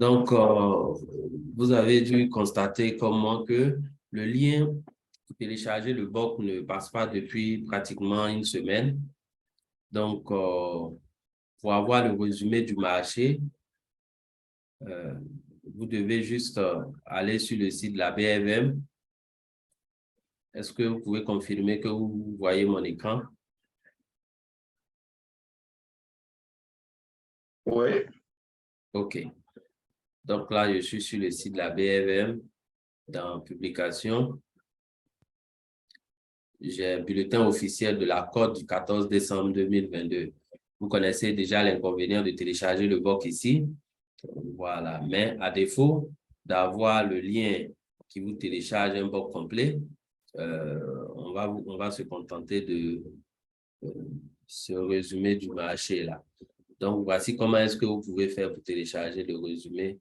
Donc, vous avez dû constater comme moi que le lien pour télécharger le BOC ne passe pas depuis pratiquement une semaine. Donc, pour avoir le résumé du marché, vous devez juste aller sur le site de la BFM. Est-ce que vous pouvez confirmer que vous voyez mon écran? Oui. OK. Donc là, je suis sur le site de la BFM dans Publication. J'ai un bulletin officiel de la CODE du 14 décembre 2022. Vous connaissez déjà l'inconvénient de télécharger le BOC ici. Voilà. Mais à défaut d'avoir le lien qui vous télécharge un BOC complet, on va se contenter de ce résumé du marché là. Donc, voici comment est-ce que vous pouvez faire pour télécharger le résumé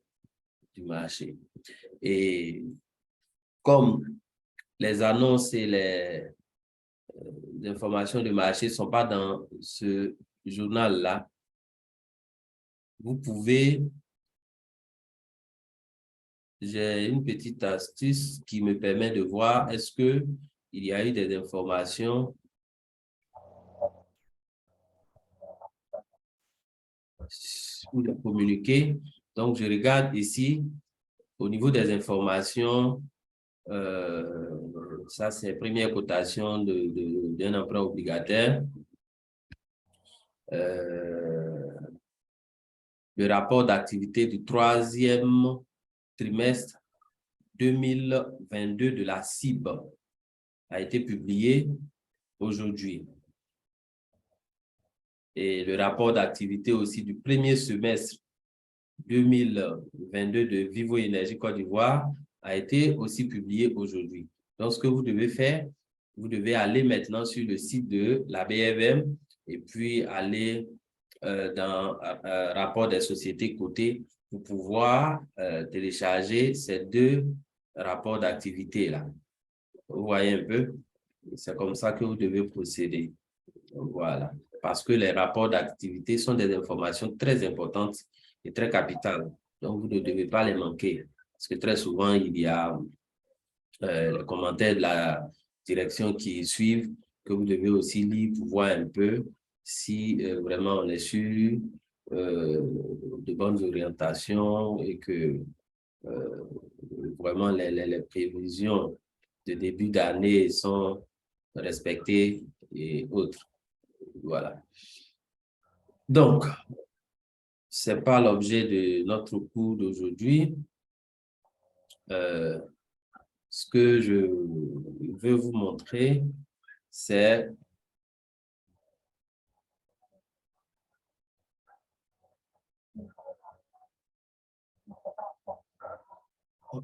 du marché. Et comme les annonces et les informations de marché ne sont pas dans ce journal-là, vous pouvez, j'ai une petite astuce qui me permet de voir est-ce qu'il y a eu des informations ou de communiquer. Donc, je regarde ici, au niveau des informations, ça c'est première cotation d'un emprunt obligataire. Le rapport d'activité du troisième trimestre 2022 de la CIB a été publié aujourd'hui. Et le rapport d'activité aussi du premier semestre 2022 de Vivo Énergie Côte d'Ivoire a été aussi publié aujourd'hui. Donc, ce que vous devez faire, vous devez aller maintenant sur le site de la BFM et puis aller dans rapport des sociétés cotées pour pouvoir télécharger ces deux rapports d'activité-là. Vous voyez un peu? C'est comme ça que vous devez procéder. Voilà. Parce que les rapports d'activité sont des informations très importantes et très capitales. Donc, vous ne devez pas les manquer. Parce que très souvent, il y a les commentaires de la direction qui suivent que vous devez aussi lire pour voir un peu si vraiment on est sur de bonnes orientations et que vraiment les prévisions de début d'année sont respectées et autres. Voilà. Donc, ce n'est pas l'objet de notre cours d'aujourd'hui. Ce que je veux vous montrer, c'est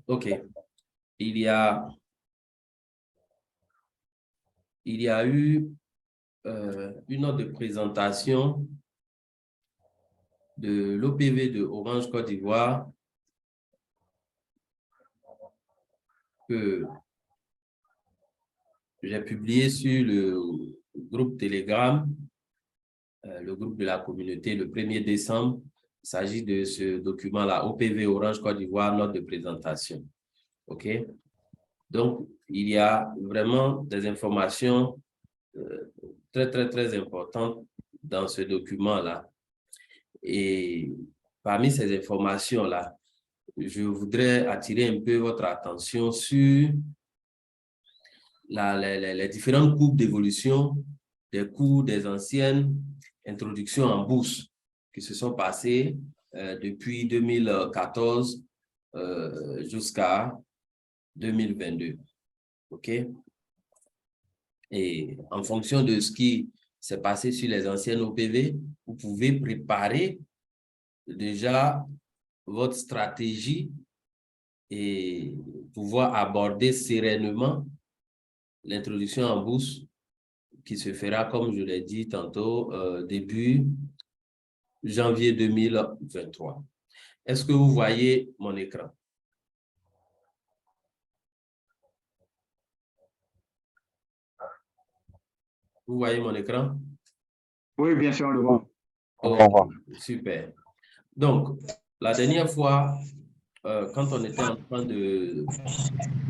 OK. Il y a eu une note de présentation de l'OPV de Orange Côte d'Ivoire que j'ai publié sur le groupe Telegram, le groupe de la communauté, le 1er décembre. Il s'agit de ce document-là, OPV Orange Côte d'Ivoire, note de présentation. OK? Donc, il y a vraiment des informations très importantes dans ce document-là. Et parmi ces informations-là, je voudrais attirer un peu votre attention sur les différentes courbes d'évolution des cours des anciennes introductions en bourse qui se sont passées depuis 2014 jusqu'à 2022. OK? Et en fonction de ce qui s'est passé sur les anciennes OPV, vous pouvez préparer déjà votre stratégie et pouvoir aborder sereinement l'introduction en bourse qui se fera, comme je l'ai dit tantôt, début janvier 2023. Est-ce que vous voyez mon écran? Vous voyez mon écran? Oui, bien sûr, on le voit. Oh, super. Donc, La dernière fois, quand on était en train de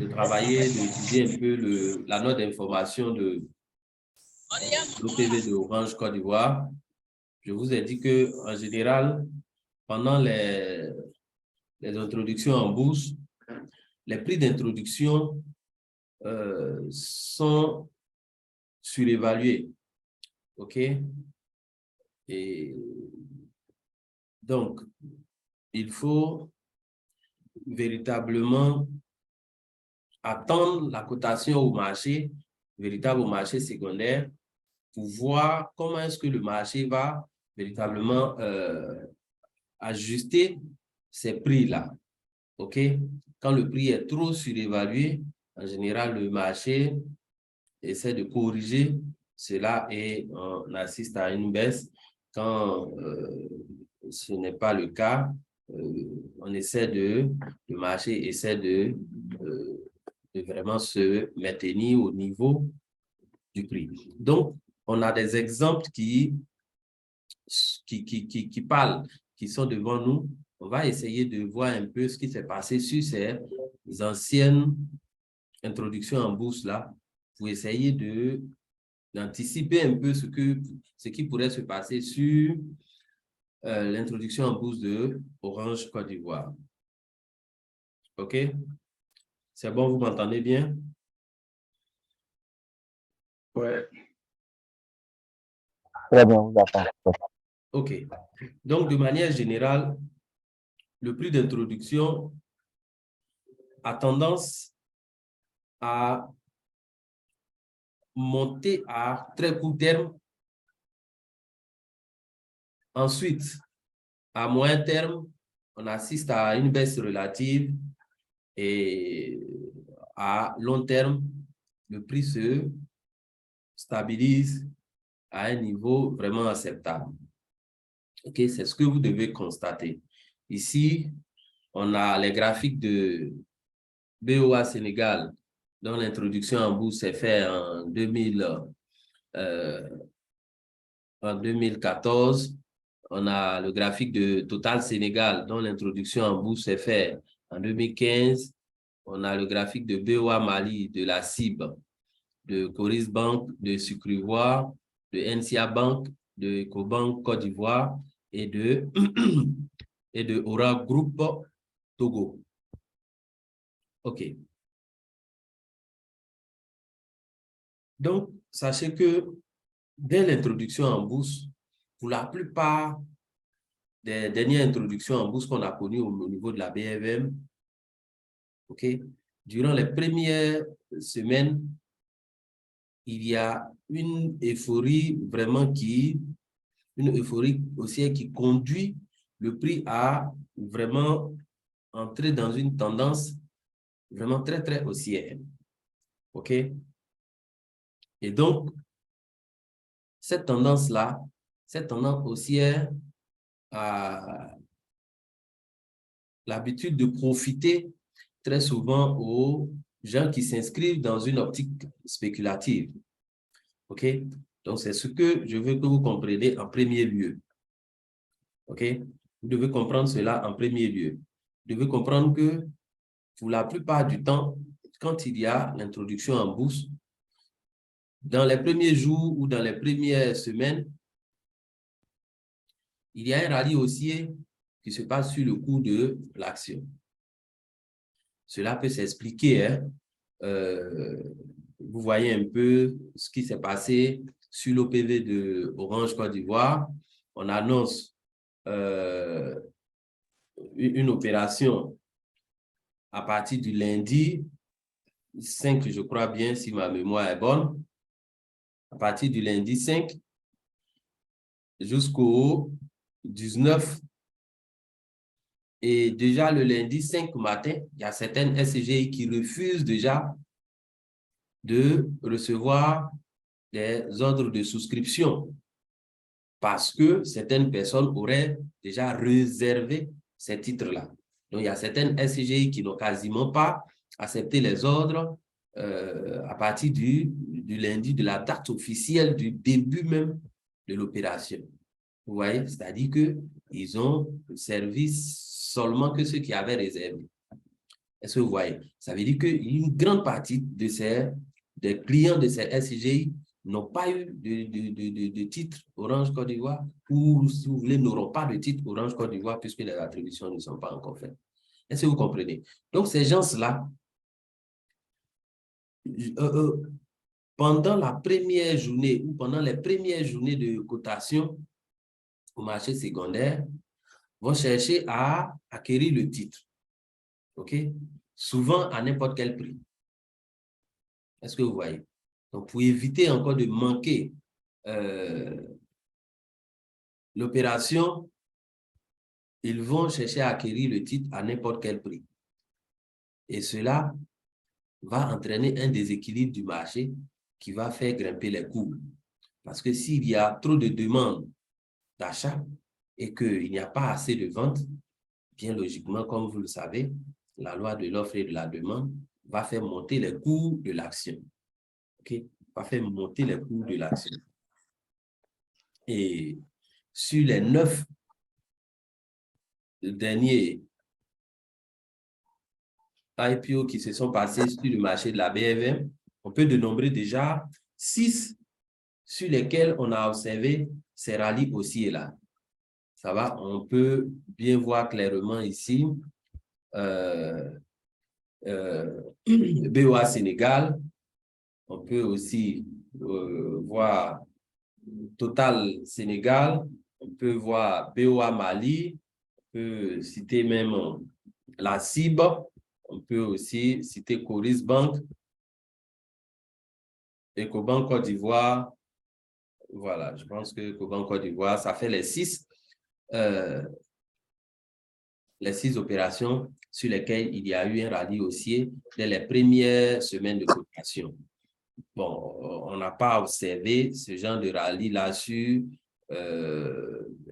travailler, d'étudier un peu la note d'information de l'OPV de Orange Côte d'Ivoire, je vous ai dit que en général, pendant les introductions en bourse, les prix d'introduction sont surévalués. OK? Et donc, il faut véritablement attendre la cotation au marché, véritable au marché secondaire, pour voir comment est-ce que le marché va véritablement ajuster ces prix-là. OK? Quand le prix est trop surévalué, en général, le marché essaie de corriger cela et on assiste à une baisse. Quand ce n'est pas le cas, on essaie le marché essaie de vraiment se maintenir au niveau du prix. Donc, on a des exemples qui parlent, qui sont devant nous. On va essayer de voir un peu ce qui s'est passé sur ces anciennes introductions en bourse là, pour essayer d'anticiper un peu ce qui pourrait se passer sur l'introduction en bourse de Orange Côte d'Ivoire. OK? C'est bon, vous m'entendez bien? Ouais. Très bien, vous attends. OK. Donc, de manière générale, le prix d'introduction a tendance à monter à très court terme. Ensuite, à moyen terme, on assiste à une baisse relative et à long terme, le prix se stabilise à un niveau vraiment acceptable. OK, c'est ce que vous devez constater. Ici, on a les graphiques de BOA Sénégal, dont l'introduction en bourse s'est faite en 2014. On a le graphique de Total Sénégal, dont l'introduction en bourse s'est faite en 2015. On a le graphique de BOA Mali, de la CIB, de Coris Bank, de Sucre Ivoire, de NCA Bank, de Ecobank Côte d'Ivoire et de Aura Group Togo. OK. Donc, sachez que dès l'introduction en bourse, pour la plupart des dernières introductions en bourse qu'on a connues au niveau de la BFM, OK, durant les premières semaines, il y a une euphorie vraiment une euphorie haussière qui conduit le prix à vraiment entrer dans une tendance vraiment très, très haussière. OK? Et donc, cette tendance-là, cette tendance haussière a l'habitude de profiter très souvent aux gens qui s'inscrivent dans une optique spéculative. OK? Donc, c'est ce que je veux que vous compreniez en premier lieu. OK? Vous devez comprendre cela en premier lieu. Vous devez comprendre que pour la plupart du temps, quand il y a l'introduction en bourse, dans les premiers jours ou dans les premières semaines, il y a un rallye haussier qui se passe sur le cours de l'action. Cela peut s'expliquer, hein? Vous voyez un peu ce qui s'est passé sur l'OPV de Orange Côte d'Ivoire. On annonce une opération à partir du lundi 5, je crois bien, si ma mémoire est bonne. À partir du lundi 5 jusqu'au 19. Et déjà le lundi 5 matin, il y a certaines SCGI qui refusent déjà de recevoir des ordres de souscription parce que certaines personnes auraient déjà réservé ces titres-là. Donc, il y a certaines SCGI qui n'ont quasiment pas accepté les ordres à partir du lundi, de la date officielle du début même de l'opération. Vous voyez, c'est-à-dire qu'il ils ont servi seulement que ceux qui avaient réservé. Est-ce que vous voyez? Ça veut dire qu'une grande partie des clients de ces SCGI n'ont pas eu de titre Orange Côte d'Ivoire ou, si vous voulez, n'auront pas de titre Orange Côte d'Ivoire puisque les attributions ne sont pas encore faites. Est-ce que vous comprenez? Donc, ces gens-là, pendant la première journée ou pendant les premières journées de cotation au marché secondaire, vont chercher à acquérir le titre. OK? Souvent à n'importe quel prix. Est-ce que vous voyez? Donc, pour éviter encore de manquer l'opération, ils vont chercher à acquérir le titre à n'importe quel prix. Et cela va entraîner un déséquilibre du marché qui va faire grimper les coûts. Parce que s'il y a trop de demandes d'achat et qu'il n'y a pas assez de ventes, bien logiquement, comme vous le savez, la loi de l'offre et de la demande va faire monter les coûts de l'action. OK? Va faire monter les coûts de l'action. Et sur les 9 derniers IPO qui se sont passés sur le marché de la BFM, on peut dénombrer déjà 6 sur lesquels on a observé ces rallyes aussi et là. Ça va, on peut bien voir clairement ici BOA Sénégal. On peut aussi voir Total Sénégal. On peut voir BOA Mali. On peut citer même la CIB. On peut aussi citer Coris Bank, Ecobank Côte d'Ivoire. Voilà, je pense que Ecobank Côte d'Ivoire, ça fait les 6 opérations sur lesquelles il y a eu un rallye haussier dès les premières semaines de cotation. Bon, on n'a pas observé ce genre de rallye-là sur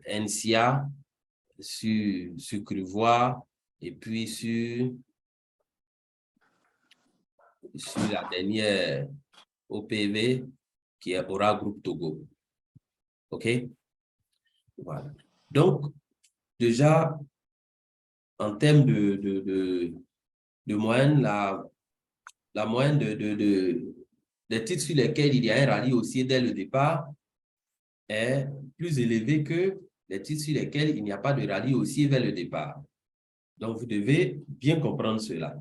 NCA, sur Cruvois et puis sur la dernière OPV qui est Aura Group Togo. OK? Voilà. Donc, déjà, en termes de moyenne, la moyenne des titres sur lesquels il y a un rallye haussier dès le départ est plus élevée que les titres sur lesquels il n'y a pas de rallye haussier vers le départ. Donc, vous devez bien comprendre cela.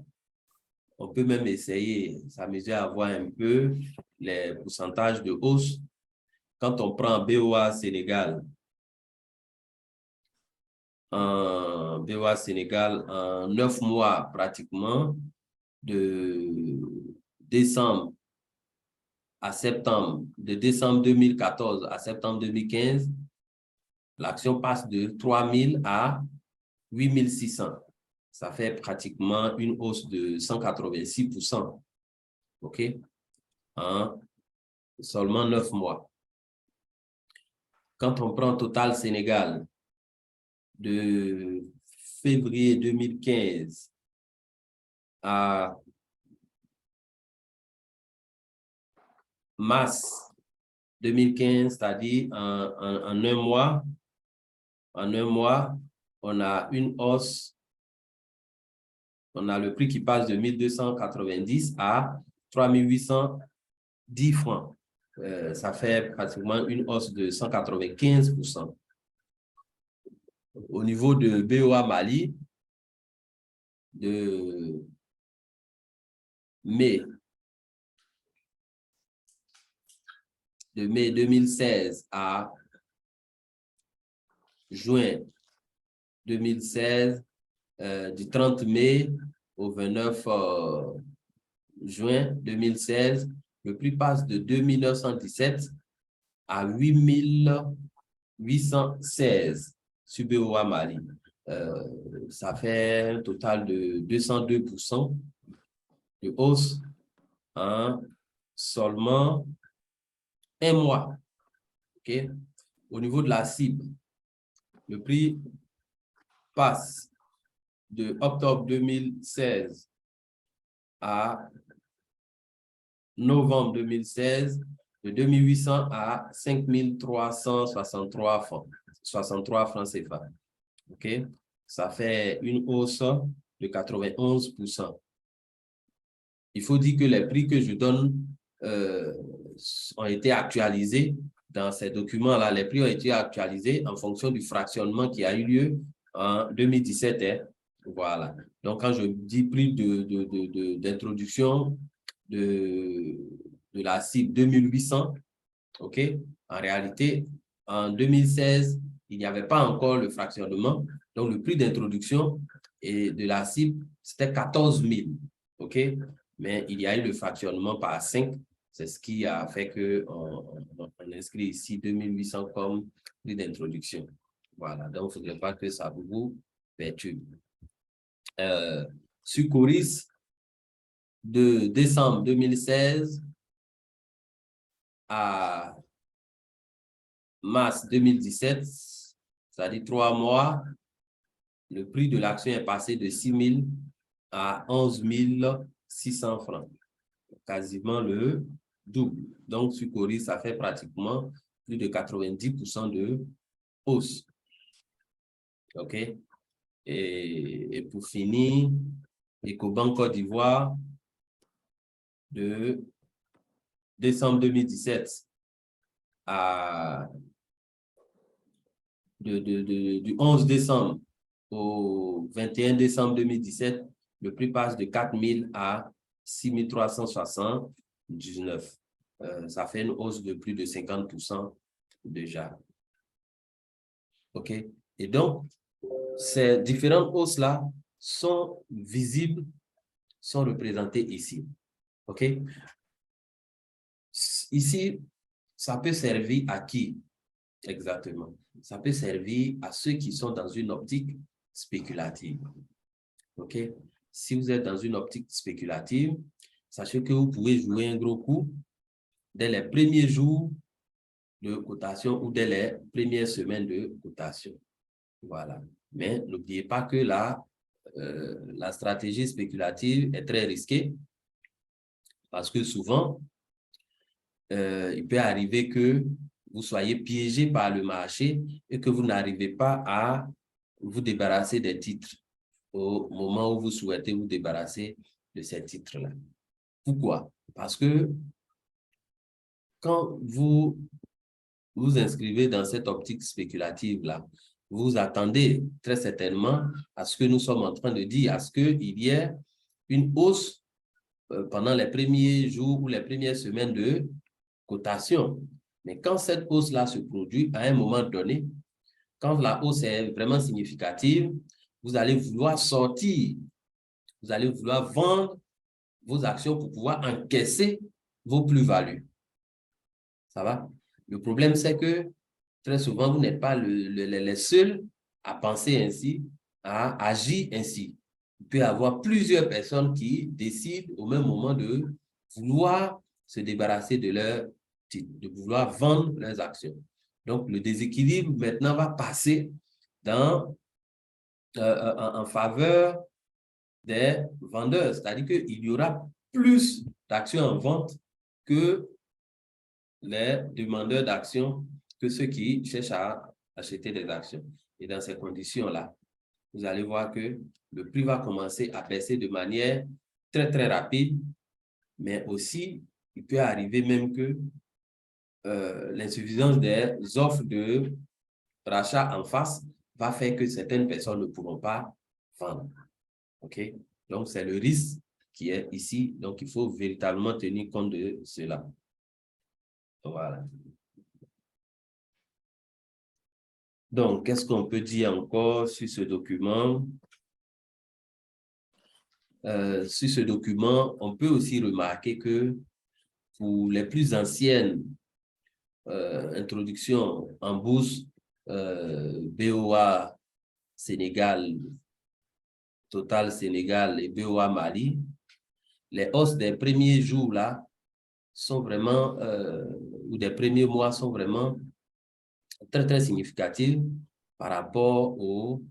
On peut même essayer, s'amuser à voir un peu les pourcentages de hausse. Quand on prend BOA Sénégal, en 9 mois pratiquement, de décembre à septembre, de décembre 2014 à septembre 2015, l'action passe de 3 000 à 8 600. Ça fait pratiquement une hausse de 186%. OK? En seulement 9 mois. Quand on prend Total Sénégal, de février 2015 à mars 2015, c'est-à-dire en un mois, on a une hausse, on a le prix qui passe de 1290 à 3810 francs. Ça fait pratiquement une hausse de 195%. Au niveau de BOA Mali, de mai 2016 à juin 2016, du 30 mai au 29 juin 2016, le prix passe de 2917 à 8816 sur BOA Mali. Ça fait un total de 202% de hausse en seulement un mois. Okay? Au niveau de la cible, le prix passe de octobre 2016 à novembre 2016, de 2800 à 5363 francs, 63 francs CFA. OK? Ça fait une hausse de 91%. Il faut dire que les prix que je donne ont été actualisés dans ces documents-là. Les prix ont été actualisés en fonction du fractionnement qui a eu lieu en 2017. Hein. Voilà. Donc, quand je dis prix d'introduction de la cible 2800, OK? En réalité, en 2016, il n'y avait pas encore le fractionnement. Donc, le prix d'introduction et de la cible, c'était 14 000. OK? Mais il y a eu le fractionnement par 5. C'est ce qui a fait qu'on inscrit ici 2800 comme prix d'introduction. Voilà. Donc, il ne faudrait pas que ça vous perturbe. Sur Coris, de décembre 2016 à mars 2017, c'est-à-dire 3 mois, le prix de l'action est passé de 6 000 à 11 600 francs. Quasiment le double. Donc, sur Coris, ça fait pratiquement plus de 90% de hausse. OK? Et pour finir, Ecobank Côte d'Ivoire, de décembre 2017 à du 11 décembre au 21 décembre 2017, le prix passe de 4 000 à 6 379. Ça fait une hausse de plus de 50% déjà. OK? Et donc, ces différentes hausses-là sont visibles, sont représentées ici. OK? Ici, ça peut servir à qui exactement? Ça peut servir à ceux qui sont dans une optique spéculative. OK? Si vous êtes dans une optique spéculative, sachez que vous pouvez jouer un gros coup dès les premiers jours de cotation ou dès les premières semaines de cotation. Voilà. Mais n'oubliez pas que là, la stratégie spéculative est très risquée parce que souvent, il peut arriver que vous soyez piégé par le marché et que vous n'arrivez pas à vous débarrasser des titres au moment où vous souhaitez vous débarrasser de ces titres-là. Pourquoi? Parce que quand vous vous inscrivez dans cette optique spéculative-là, vous attendez très certainement à ce que nous sommes en train de dire, à ce qu'il y ait une hausse pendant les premiers jours ou les premières semaines de cotation. Mais quand cette hausse-là se produit à un moment donné, quand la hausse est vraiment significative, vous allez vouloir sortir, vous allez vouloir vendre vos actions pour pouvoir encaisser vos plus-values. Ça va? Le problème, c'est que très souvent, vous n'êtes pas les seuls à penser ainsi, à agir ainsi. Il peut y avoir plusieurs personnes qui décident au même moment de vouloir se débarrasser de leur titre, de vouloir vendre leurs actions. Donc, le déséquilibre maintenant va passer en faveur des vendeurs. C'est-à-dire qu'il y aura plus d'actions en vente que les demandeurs d'actions, que ceux qui cherchent à acheter des actions. Et dans ces conditions-là, vous allez voir que le prix va commencer à baisser de manière très, très rapide, mais aussi, il peut arriver même que l'insuffisance des offres de rachat en face va faire que certaines personnes ne pourront pas vendre. OK? Donc, c'est le risque qui est ici. Donc, il faut véritablement tenir compte de cela. Voilà. Donc, qu'est-ce qu'on peut dire encore sur ce document? Sur ce document, on peut aussi remarquer que pour les plus anciennes introductions en bourse, BOA Sénégal, Total Sénégal et BOA Mali, les hausses des premiers jours là sont vraiment, ou des premiers mois sont vraiment très, très significatives par rapport aux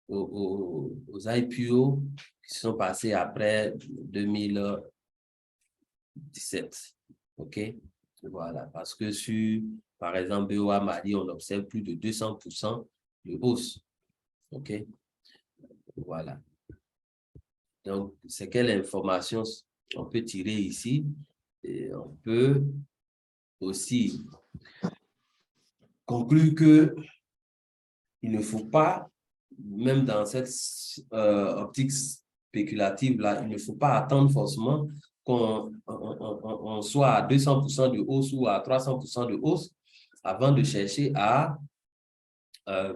IPO qui sont passés après 2017. OK? Voilà. Parce que sur, par exemple, BOA Mali, on observe plus de 200% de hausse. OK? Voilà. Donc, c'est quelle information on peut tirer ici? Et on peut aussi conclure que il ne faut pas, même dans cette optique spéculative-là, il ne faut pas attendre forcément qu'on soit à 200% de hausse ou à 300% de hausse avant de chercher à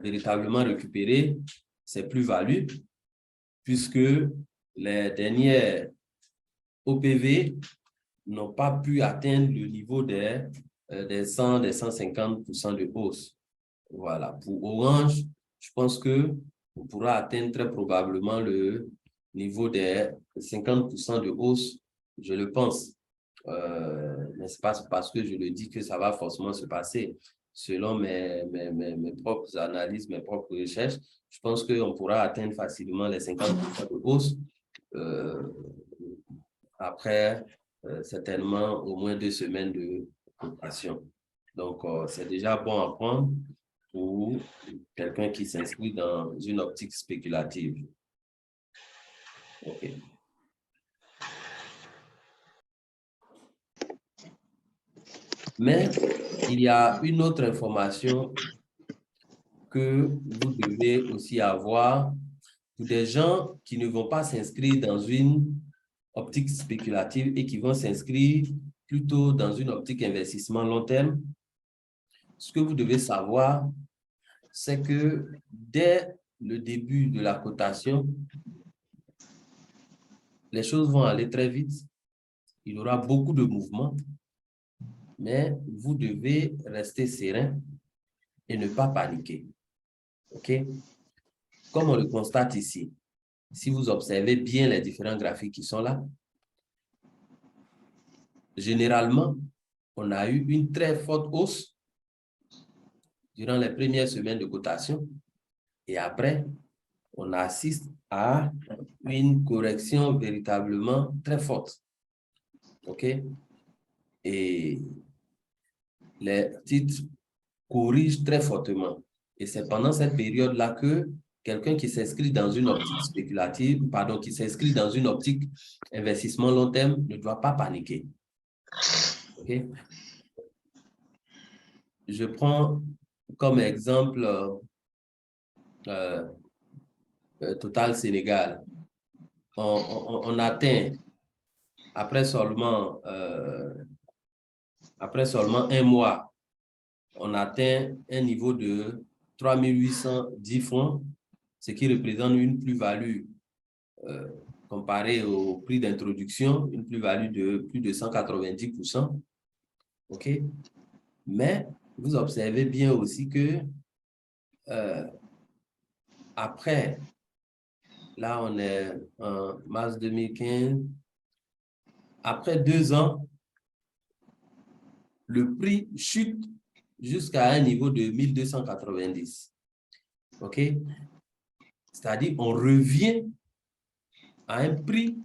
véritablement récupérer ses plus-values, puisque les dernières OPV n'ont pas pu atteindre le niveau des 100, des 150% de hausse. Voilà. Pour Orange, je pense qu'on pourra atteindre très probablement le niveau des 50% de hausse, je le pense. Mais ce n'est pas parce que je le dis que ça va forcément se passer. Selon mes propres analyses, mes propres recherches, je pense qu'on pourra atteindre facilement les 50% de hausse après certainement au moins 2 semaines de cotation. Donc, c'est déjà bon à prendre pour quelqu'un qui s'inscrit dans une optique spéculative. OK. Mais il y a une autre information que vous devez aussi avoir pour des gens qui ne vont pas s'inscrire dans une optique spéculative et qui vont s'inscrire plutôt dans une optique investissement long terme. Ce que vous devez savoir, c'est que dès le début de la cotation, les choses vont aller très vite. Il y aura beaucoup de mouvements, mais vous devez rester serein et ne pas paniquer. OK? Comme on le constate ici, si vous observez bien les différents graphiques qui sont là, généralement, on a eu une très forte hausse durant les premières semaines de cotation et après, on assiste à une correction véritablement très forte. OK? Et les titres corrigent très fortement. Et c'est pendant cette période-là que quelqu'un qui s'inscrit dans une optique spéculative, pardon, qui s'inscrit dans une optique investissement long terme ne doit pas paniquer. OK? Je prends comme exemple Total Sénégal. On atteint après seulement un mois, on atteint un niveau de 3810 francs, ce qui représente une plus-value comparée au prix d'introduction, une plus-value de plus de 190%. OK? Mais vous observez bien aussi que après, là, on est en mars 2015, après 2 ans, le prix chute jusqu'à un niveau de 1290. OK? C'est-à-dire, on revient à un prix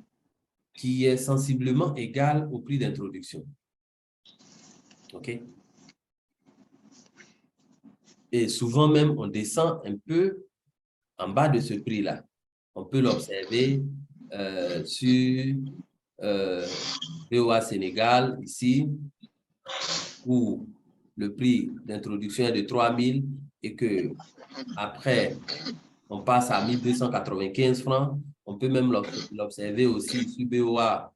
qui est sensiblement égal au prix d'introduction. OK? Et souvent même, on descend un peu en bas de ce prix-là. On peut l'observer sur BOA Sénégal, ici, où le prix d'introduction est de 3 000 et que après, on passe à 1295 francs. On peut même l'observer aussi sur BOA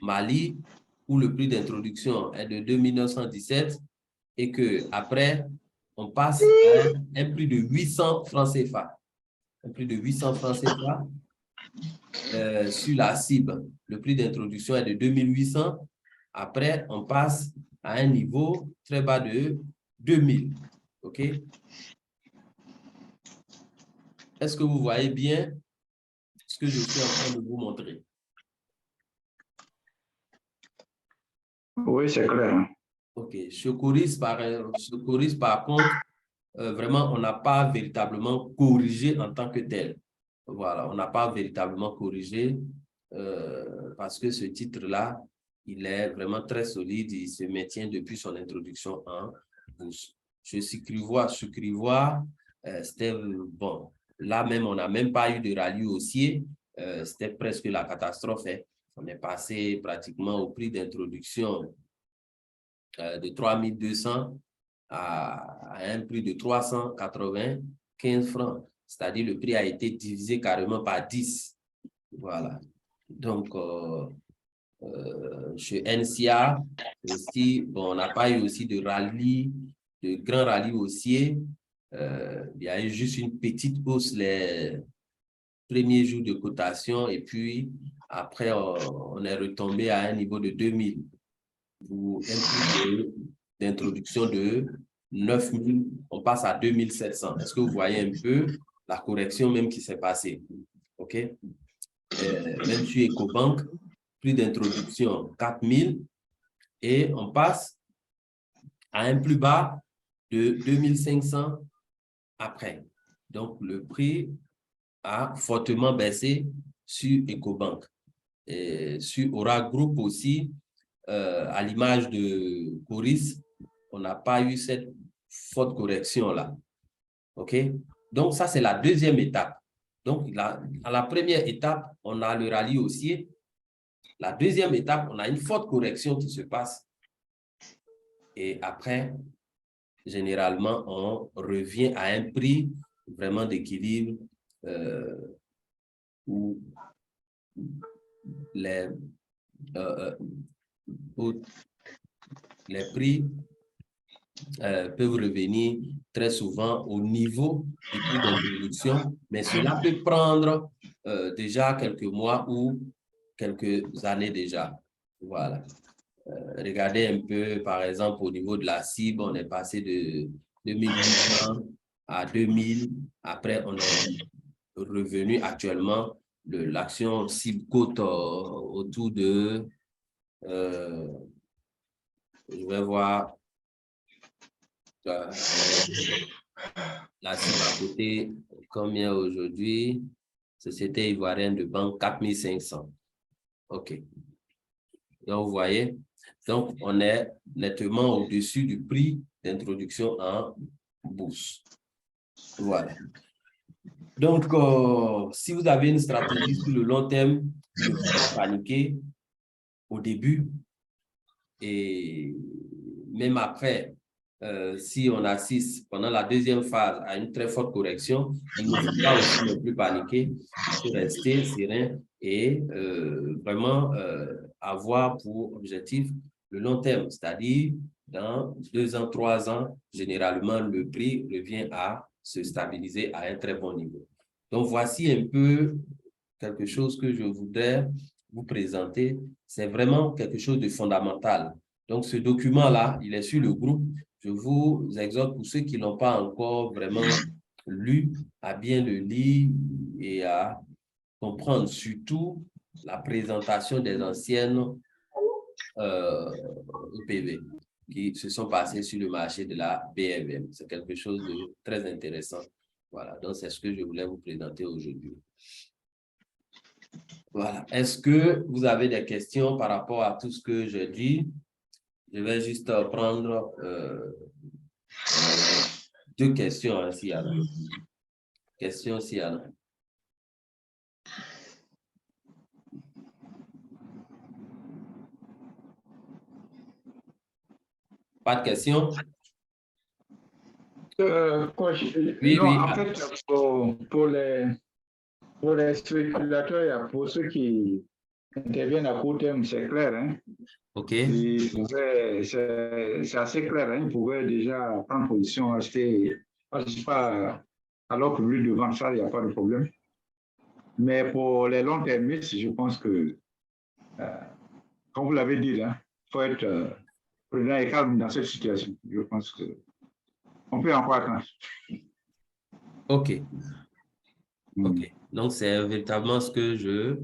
Mali, où le prix d'introduction est de 2 917 et que après, on passe à un prix de 800 francs CFA. Un prix de 800 francs CFA sur la cible. Le prix d'introduction est de 2800. Après, on passe à un niveau très bas de 2000. OK? Est-ce que vous voyez bien ce que je suis en train de vous montrer? Oui, c'est clair. OK. Secouris, par contre, vraiment, on n'a pas véritablement corrigé en tant que tel. Voilà, on n'a pas véritablement corrigé parce que ce titre-là, il est vraiment très solide. Il se maintient depuis son introduction en bourse. Sucrivoire, c'était bon. là même, on n'a même pas eu de rallye haussier. C'était presque la catastrophe. Hein. On est passé pratiquement au prix d'introduction de 3200 à un prix de 395 francs. C'est-à-dire le prix a été divisé carrément par 10. Voilà. Donc, chez NCA, aussi, bon, on n'a pas eu aussi de rallye, de grand rallye haussier. Il y a eu juste une petite hausse les premiers jours de cotation et puis après, on est retombé à un niveau de 2000 pour un prix d'introduction de 9000, on passe à 2700. Est-ce que vous voyez un peu la correction même qui s'est passée? OK? Même sur EcoBank, prix d'introduction 4000 et on passe à un plus bas de 2500 après. Donc, le prix a fortement baissé sur EcoBank. Et sur Aura Group aussi, à l'image de Coris, on n'a pas eu cette forte correction-là. OK? Donc, ça, c'est la deuxième étape. Donc, à la première étape, on a le rallye haussier. La deuxième étape, on a une forte correction qui se passe. Et après, généralement, on revient à un prix vraiment d'équilibre où les prix peuvent revenir très souvent au niveau du prix d'introduction, mais cela peut prendre déjà quelques mois ou quelques années déjà. Voilà. Regardez un peu, par exemple, au niveau de la cible, on est passé de 2800 à 2000. Après, on est revenu actuellement, l'action cible cote autour de, je vais voir, la cible à côté, combien aujourd'hui? Société ivoirienne de banque, 4500. OK. Donc, vous voyez, donc on est nettement au-dessus du prix d'introduction en bourse. Voilà. Donc, si vous avez une stratégie sur le long terme, ne faut pas paniquer au début et même après. Si on assiste pendant la deuxième phase à une très forte correction, il ne faut pas aussi ne plus paniquer, il faut rester serein et vraiment avoir pour objectif le long terme, c'est-à-dire dans 2 ans, 3 ans, généralement, le prix revient à se stabiliser à un très bon niveau. Donc, voici un peu quelque chose que je voudrais vous présenter. C'est vraiment quelque chose de fondamental. Donc, ce document-là, il est sur le groupe. Je vous exhorte, pour ceux qui n'ont pas encore vraiment lu, à bien le lire et à comprendre surtout la présentation des anciennes EPV qui se sont passées sur le marché de la BFM. C'est quelque chose de très intéressant. Voilà, donc c'est ce que je voulais vous présenter aujourd'hui. Voilà. Est-ce que vous avez des questions par rapport à tout ce que je dis? Je vais juste prendre 2 questions hein, s'il y en a. Questions s'il y en a. Pas de questions? Oui, non, oui. En fait, pour les spéculateurs, pour ceux qui interviennent à court terme, c'est clair. Hein? OK. C'est assez clair. Hein? Ils pouvaient déjà prendre position, acheter, pas alors que lui devant ça, il n'y a pas de problème. Mais pour les longs termistes, je pense que, comme vous l'avez dit, il faut être prudent et calme dans cette situation. Je pense qu'on peut encore attendre. OK. OK. Donc, c'est véritablement ce que je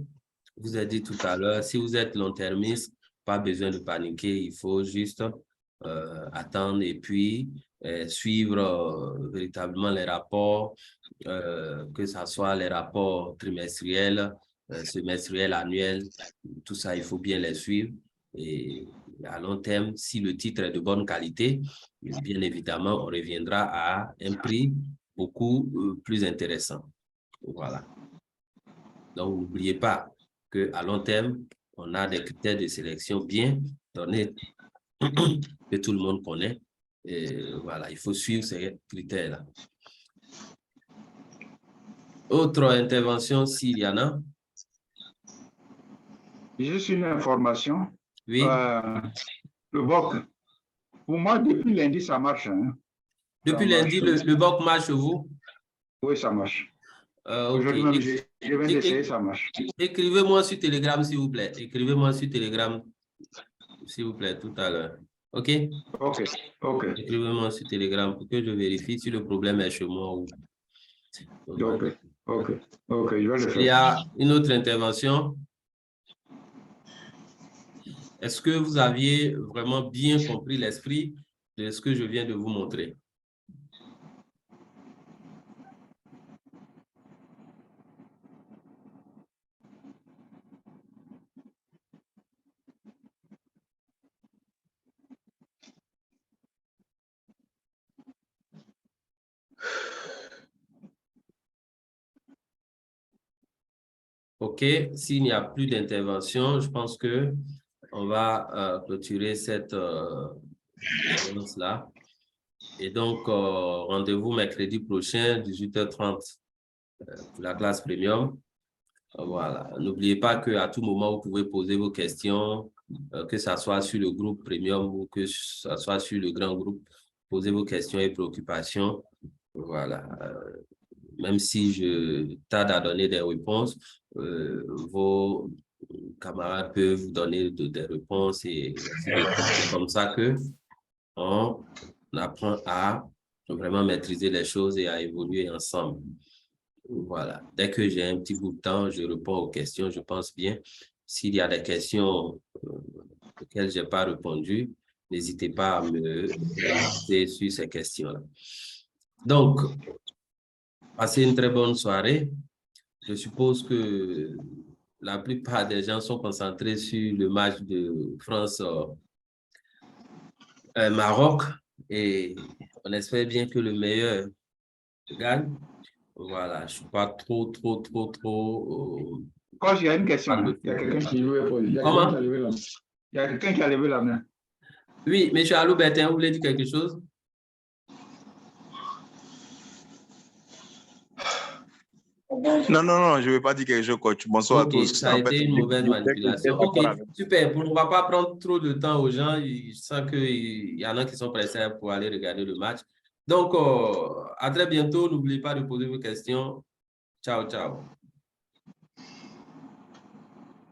vous ai dit tout à l'heure. Si vous êtes long-termiste, pas besoin de paniquer. Il faut juste attendre et puis suivre véritablement les rapports, que ce soit les rapports trimestriels, semestriels, annuels. Tout ça, il faut bien les suivre. Et à long terme, si le titre est de bonne qualité, bien évidemment, on reviendra à un prix beaucoup plus intéressant. Voilà. Donc, n'oubliez pas qu'à long terme, on a des critères de sélection bien donnés que tout le monde connaît. Et voilà, il faut suivre ces critères-là. Autre intervention, s'il y en a? Juste une information. Oui. Le BOC, pour moi, depuis lundi, ça marche. Hein. Depuis lundi, le BOC marche chez vous? Oui, ça marche. Aujourd'hui même, je viens d'essayer, ça marche. Écrivez-moi sur Telegram, s'il vous plaît. Écrivez-moi sur Telegram, s'il vous plaît, tout à l'heure. OK? OK. Écrivez-moi sur Telegram pour que je vérifie si le problème est chez moi ou... OK. Je vais le faire. Il y a une autre intervention. Est-ce que vous aviez vraiment bien compris l'esprit de ce que je viens de vous montrer? OK, s'il n'y a plus d'intervention, je pense que on va clôturer cette séance-là. Et donc, rendez-vous mercredi prochain, 18h30, pour la classe premium. Voilà. N'oubliez pas qu'à tout moment, vous pouvez poser vos questions, que ce soit sur le groupe premium ou que ce soit sur le grand groupe. Posez vos questions et préoccupations. Voilà. Même si je tarde à donner des réponses, vos camarades peuvent vous donner des réponses et c'est comme ça que on apprend à vraiment maîtriser les choses et à évoluer ensemble. Voilà. Dès que j'ai un petit bout de temps, je réponds aux questions, je pense bien. S'il y a des questions auxquelles je n'ai pas répondu, n'hésitez pas à me lancer sur ces questions-là. Donc, passez une très bonne soirée. Je suppose que la plupart des gens sont concentrés sur le match de France-Maroc et on espère bien que le meilleur gagne. Voilà, je ne suis pas trop... Quand il y a une question, il y a quelqu'un qui veut poser. Comment? Il y a quelqu'un qui a levé la main. Oui, M. Alou Bertin, vous voulez dire quelque chose? Non, je ne vais pas dire quelque chose, coach. Bonsoir à tous. Ça a été une mauvaise manipulation. OK, super. On ne va pas prendre trop de temps aux gens. Je sens qu'il y en a qui sont pressés pour aller regarder le match. Donc, à très bientôt. N'oubliez pas de poser vos questions. Ciao, ciao.